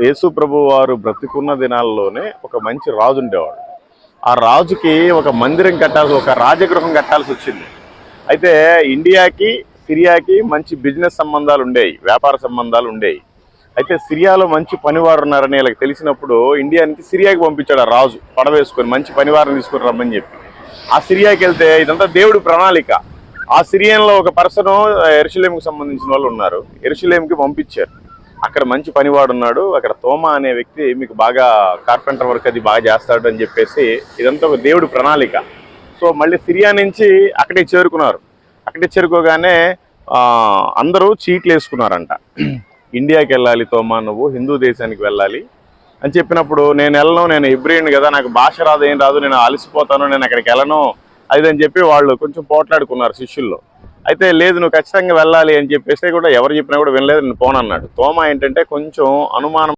యేసు ప్రభు వారు బ్రతికున్న దినాల్లోనే ఒక మంచి రాజు ఉండేవాడు. ఆ రాజుకి ఒక మందిరం కట్టాల్సి, ఒక రాజగృహం కట్టాల్సి వచ్చింది. అయితే ఇండియాకి సిరియాకి మంచి బిజినెస్ సంబంధాలు ఉండేవి, వ్యాపార సంబంధాలు ఉండేవి. అయితే సిరియాలో మంచి పనివారు ఉన్నారని వీళ్ళకి తెలిసినప్పుడు ఇండియా నుంచి సిరియాకి పంపించాడు ఆ రాజు, పడవేసుకొని మంచి పనివారిని తీసుకుని రమ్మని చెప్పి. ఆ సిరియాకి వెళ్తే ఇదంతా దేవుడి ప్రణాళిక. ఆ సిరియన్లో ఒక పర్సన్ యెరూషలేముకి సంబంధించిన వాళ్ళు ఉన్నారు, యెరూషలేముకి పంపించారు. అక్కడ మంచి పనివాడు ఉన్నాడు, అక్కడ తోమా అనే వ్యక్తి మీకు బాగా కార్పెంటర్ వర్క్ అది బాగా చేస్తాడు అని చెప్పేసి ఇదంతా ఒక దేవుడి ప్రణాళిక. సో మళ్ళీ సిరియా నుంచి అక్కడికి చేరుకున్నారు. అక్కడికి చేరుకోగానే అందరూ చీట్లు వేసుకున్నారంట, ఇండియాకి వెళ్ళాలి తోమా, నువ్వు హిందూ దేశానికి వెళ్ళాలి అని చెప్పినప్పుడు నేను వెళ్ళను, నేను హెబ్రీని కదా, నాకు భాష రాదు, ఏం రాదు, నేను అలసిపోతాను, నేను అక్కడికి వెళ్ళను అదని చెప్పి వాళ్ళు కొంచెం పోట్లాడుకున్నారు శిష్యుల్లో. అయితే లేదు నువ్వు ఖచ్చితంగా వెళ్ళాలి అని చెప్పేస్తే కూడా ఎవరు చెప్పినా కూడా వినలేదు, నేను పోనన్నాడు. తోమా ఏంటంటే కొంచెం అనుమానం